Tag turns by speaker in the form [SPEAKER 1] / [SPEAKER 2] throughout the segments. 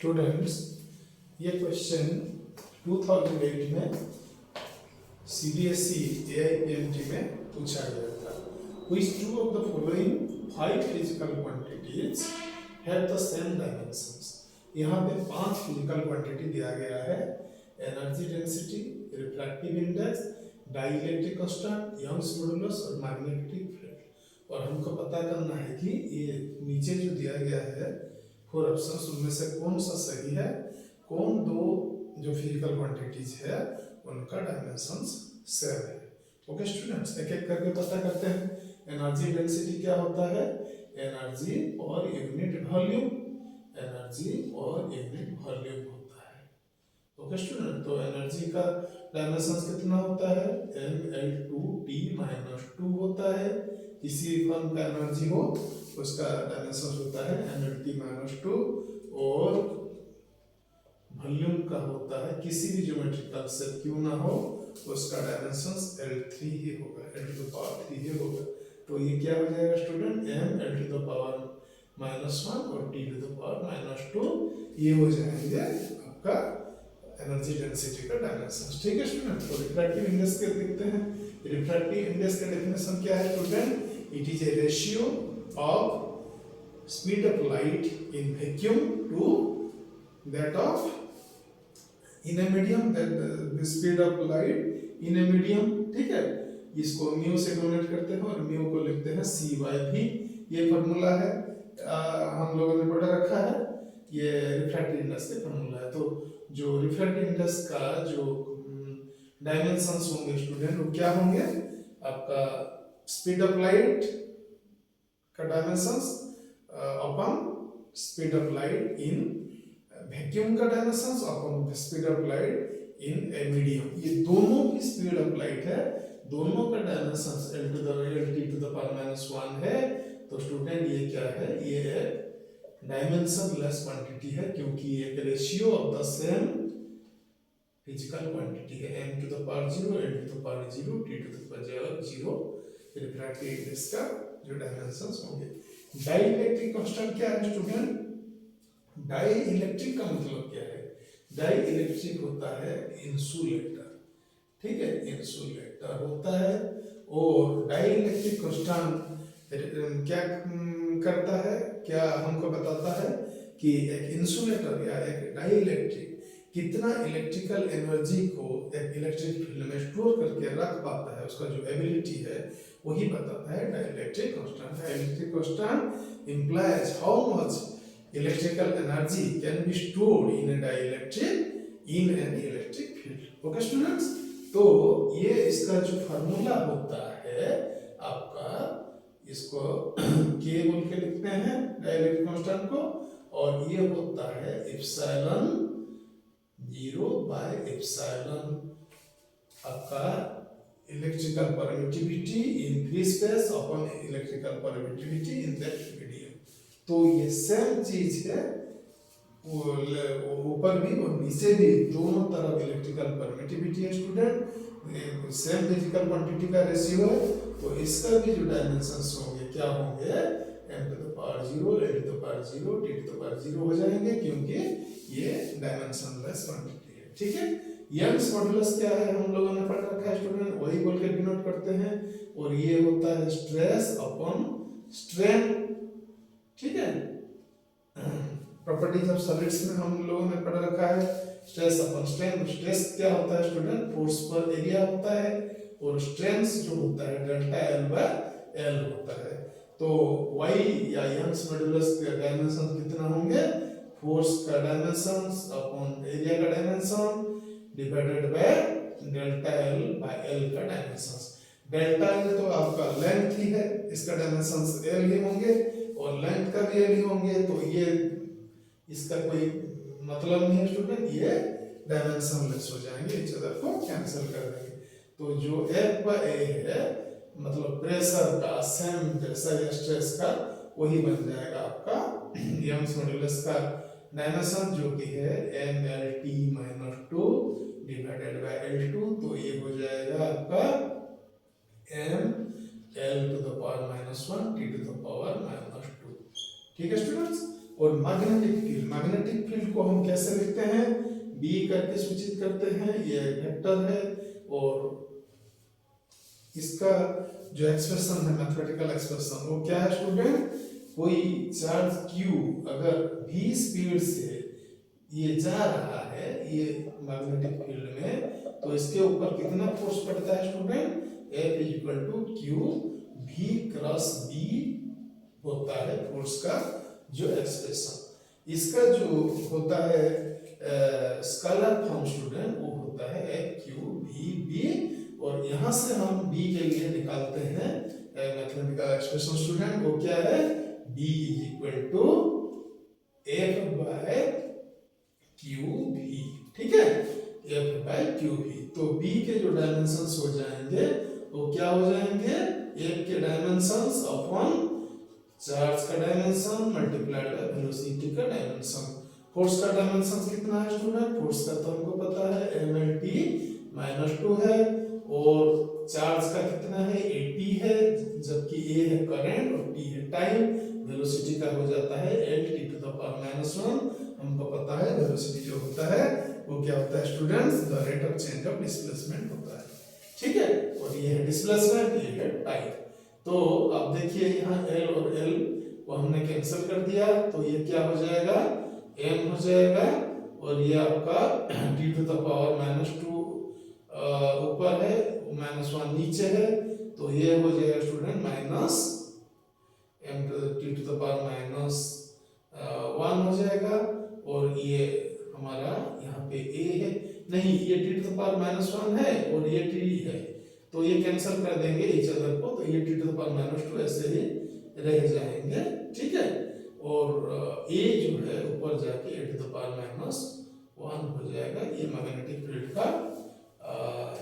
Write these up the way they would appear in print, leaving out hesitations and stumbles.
[SPEAKER 1] Students, ये question 2008 में CBSE AIPMT में पूछा गया था। Which two of the following 5 physical quantities have the same dimensions? यहाँ पे 5 फिजिकल क्वांटिटी दिया गया है। Energy density, refractive index, dielectric constant, Young's modulus और मैग्नेटिक फील्ड। और हमको पता करना है कि ये नीचे जो दिया गया है 4 ऑप्शंस, उनमें से कौन सा सही है, कौन दो जो फिजिकल क्वांटिटीज है उनका डायमेंशंस सेम है। ओके स्टूडेंट्स, एक एक करके पता करते हैं। एनर्जी डेंसिटी क्या होता है? एनर्जी और यूनिट वॉल्यूम, एनर्जी और यूनिट वॉल्यूम होता है। ओके स्टूडेंट, तो एनर्जी का डायमेंशंस कितना होता है? mL2T-2 होता है। किसी फॉर्म का एनर्जी हो उसका डायमेंशन होता है mLT-2, और वॉल्यूम का होता है किसी भी ज्योमेट्रिकल सेट क्यों ना हो उसका डायमेंशंस L3 ही होगा, L3 ही होगा। तो ये क्या हो जाएगा स्टूडेंट? mL⁻⁻1 और T⁻⁻2 ये हो जाएंगे आपका एनर्जी डेंसिटी का डायमेंशन। ठीक है स्टूडेंट, तो रिफ्रैक्टिव इंडेक्स के देखते हैं। रिफ्रैक्टिव इंडेक्स का डेफिनेशन क्या है student? It is a ratio of speed of light in vacuum to that of in a medium, that speed of light in a medium. ठीक है, इसको म्यू से डोनेट करते हैं और म्यू को लिखते हैं CY। ये फॉर्मूला है, हम लोगों ने पढ़ रखा है, ये रिफ्रैक्टिव इंडेक्स का फॉर्मूला है। तो जो रिफ्रैक्टिव इंडेक्स का जो डायमेंशंस होंगे स्टूडेंट वो क्या होंगे? आपका स्पीड ऑफ लाइट का dimensions upon speed of light in vacuum का dimensions upon speed of light in a medium. ये दोनों की स्पीड ऑफ लाइट है, दोनों का डायमेंशंस L⁻⁻1 है। तो स्टूडेंट ये क्या है? ये डायमेंशन लेस क्वांटिटी है, क्योंकि एक ratio of the same physical quantity है। m⁻0, n⁻0, t⁻0 refractive index का जो डायमेंशंस होंगे। डाइलेक्ट्रिक कांस्टेंट क्या है स्टूडेंट? डाइलेक्ट्रिक का मतलब क्या है? डाइलेक्ट्रिक होता है इंसुलेटर। ठीक है, इंसुलेटर होता है। और डाइलेक्ट्रिक कांस्टेंट क्या करता है, क्या हमको बताता है कि एक इंसुलेटर या एक डाइलेक्ट्रिक कितना इलेक्ट्रिकल एनर्जी को एक इलेक्ट्रिक फील्ड में स्टोर करके रख पाता है, उसका जो एबिलिटी है वही बताता है dielectric constant. Dielectric constant implies how much electrical energy can be stored in a dielectric in an electric field। Okay students, तो ये इसका जो फार्मूला होता है आपका, इसको K बोल के लिखते हैं डाइलेक्ट्रिक कांस्टेंट को, और ये होता है एप्सिलॉन 0/एप्सिलॉन आपका electrical permittivity in free space upon electrical permittivity in that medium. तो ये सेम चीज है, ऊपर भी और नीचे भी दोनों तरफ इलेक्ट्रिकल परमिटिविटी है स्टूडेंट, सेम फिजिकल क्वांटिटी का रेशियो है। तो इसका भी जो डायमेंशंस होंगे क्या होंगे? m⁻0, n⁻0, t⁻0 हो जाएंगे, क्योंकि ये डायमेंशनलेस क्वांटिटी है। ठीक है, यंग्स मॉडुलस क्या है हम लोगों ने पढ़ रखा है स्टूडेंट, वही बोल के डिनोट करते हैं। और ये होता है स्ट्रेस अपॉन स्ट्रेन। ठीक है, प्रॉपर्टीज ऑफ सॉलिड्स में हम लोगों ने पढ़ रखा है स्ट्रेस अपॉन स्ट्रेन। स्ट्रेस क्या होता है स्टूडेंट? फोर्स पर एरिया होता है, और स्ट्रेन जो होता है ΔL/L होता है। तो Y या यंग्स मॉडुलस का डायमेंशन कितना होंगे? फोर्स का डायमेंशन अपॉन एरिया का डायमेंशन डिवाइडेड बाय ΔL/L का डायमेंशन। ΔL तो आपका लेंथ ही है, इसका डायमेंशंस L ही होंगे, और लेंथ का भी L ही होंगे। तो ये इसका कोई मतलब नहीं है स्टूडेंट, ये डायमेंशन लेस हो जाएंगे, इच अदर को कैंसिल कर देंगे। तो जो F/A है मतलब प्रेशर का, सेम प्रेशर या स्ट्रेस का, वही बन जाएगा आपका यंग्स मॉडुलस का डायमेंशन, जो कि है mL⁻⁻2 डिवाइडेड बाय L2। तो ये हो जाएगा आपका mL⁻⁻1 T⁻⁻2। ठीक है स्टूडेंट्स, और मैग्नेटिक फील्ड को हम कैसे लिखते हैं, बी करके सूचित करते हैं, ये वेक्टर है। और इसका जो एक्सप्रेशन है, मैथमेटिकल एक्सप्रेशन, वो क्या है स्टूडेंट, कोई चार्ज q अगर v स्पीड से ये जा रहा है ये मैग्नेटिक फील्ड में, तो इसके ऊपर कितना फोर्स पड़ता है student, F equal to q v cross b होता है फोर्स का जो एक्सप्रेशन। इसका जो होता है स्केलर फॉर्म स्टूडेंट, वो होता है F क्यू v b, और यहाँ से हम b के लिए निकालते हैं मैथमेटिकल एक्सप्रेशन स्टूडेंट, वो क्या है, b equal to F by q भी, ठीक है, F बाय क्यू भी। तो B के जो डायमेंशंस हो जाएंगे वो क्या हो जाएंगे, F के डायमेंशंस अपॉन चार्ज का डायमेंशन मल्टीप्लाइड बाय वेलोसिटी का डायमेंशन। फोर्स का डायमेंशन कितना है स्टूडेंट, फोर्स का तो हमको पता है mlt -2 है, और चार्ज का कितना है, 80 है, जबकि a है करंट और t है टाइम। वेलोसिटी का हो जाता है lt टू द पावर -1। हमको पता है वेलोसिटी जो होता है वो क्या होता है students, the rate of change of displacement होता है, ठीक है। और ये है डिस्प्लेसमेंट, ये है टाइम। तो अब देखिए यहाँ L और L को हमने कैंसिल कर दिया, तो ये क्या हो जाएगा, m हो जाएगा, और ये आपका t टू द पावर -2 ऊपर है, -1 नीचे है, तो ये हो जाएगा student minus m t to the power -1 हो जाएगा। और ये हमारा यहाँ पे a है, नहीं ये t टू द पावर -1 है और ये t है, तो ये कैंसिल कर देंगे each other को, तो ये t टू द पावर -2 ऐसे ही रह जाएंगे, ठीक है। और a जो है ऊपर जाके a टू द पावर -1 हो जाएगा। ये मैग्नेटिक फील्ड का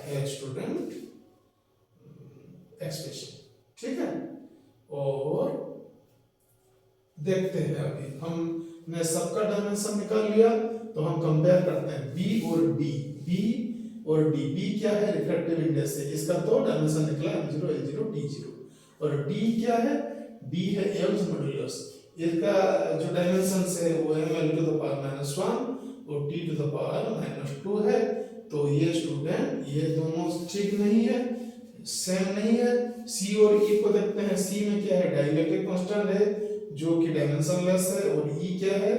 [SPEAKER 1] है स्टूडेंट एक्सप्रेशन, ठीक है। और देखते हैं, अभी हमने सबका डायमेंशन निकाल लिया, तो हम कंपेयर करते हैं B और D, B और D। B क्या है, रिफ्रैक्टिव इंडेक्स है, इसका तो डायमेंशन निकला M0 A0 D0। और D क्या है, D है Young's मॉड्यूलस, इसका जो डायमेंशन है वो ml टू द पावर -1 और t टू द पावर -2 है। तो ये स्टूडेंट ये दोनों ठीक नहीं है, सेम नहीं है। C और E को देखते हैं, C में क्या है, डाइलेक्ट्रिक कांस्टेंट है जो कि डायमेंशनलेस है, और E क्या है,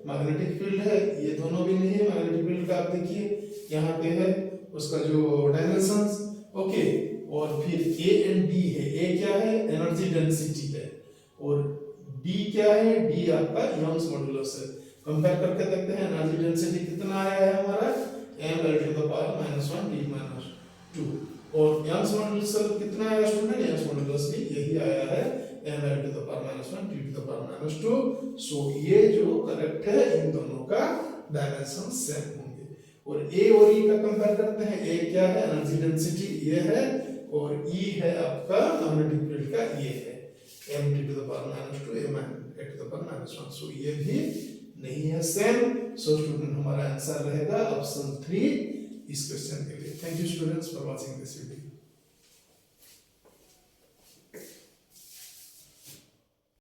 [SPEAKER 1] मैग्नेटिक फील्ड है, ये दोनों भी नहीं है। मैग्नेटिक फील्ड का आप देखिए यहाँ पे है उसका जो डायमेंशंस, ओके। और फिर A एंड D है, A क्या है, एनर्जी डेंसिटी है, और D क्या है, D आपका यंग्स मॉड्यूलस है। कंपेयर करके देखते हैं, एनर्जी डेंसिटी कितना आया है हमारा, ml to the power -1 d -2, और यंग्स मॉड्यूलस कितना आया स्टूडेंट, यंग्स मॉड्यूलस भी यही आया है ml to the power -1 d to the power -2। So ये जो करेक्ट है, इन दोनों का डायमेंशन सेम होंगे। और A और E का कंपेयर करते हैं, A क्या है, एनर्जी डेंसिटी ये है, और E है आपका मैग्नेटिक फील्ड का ये है mt to the power -2 a to the power -1। So ये भी नहीं है सेम। सो स्टूडेंट हमारा आंसर रहेगा ऑप्शन 3 इस क्वेश्चन के लिए। Thank you students for watching this video.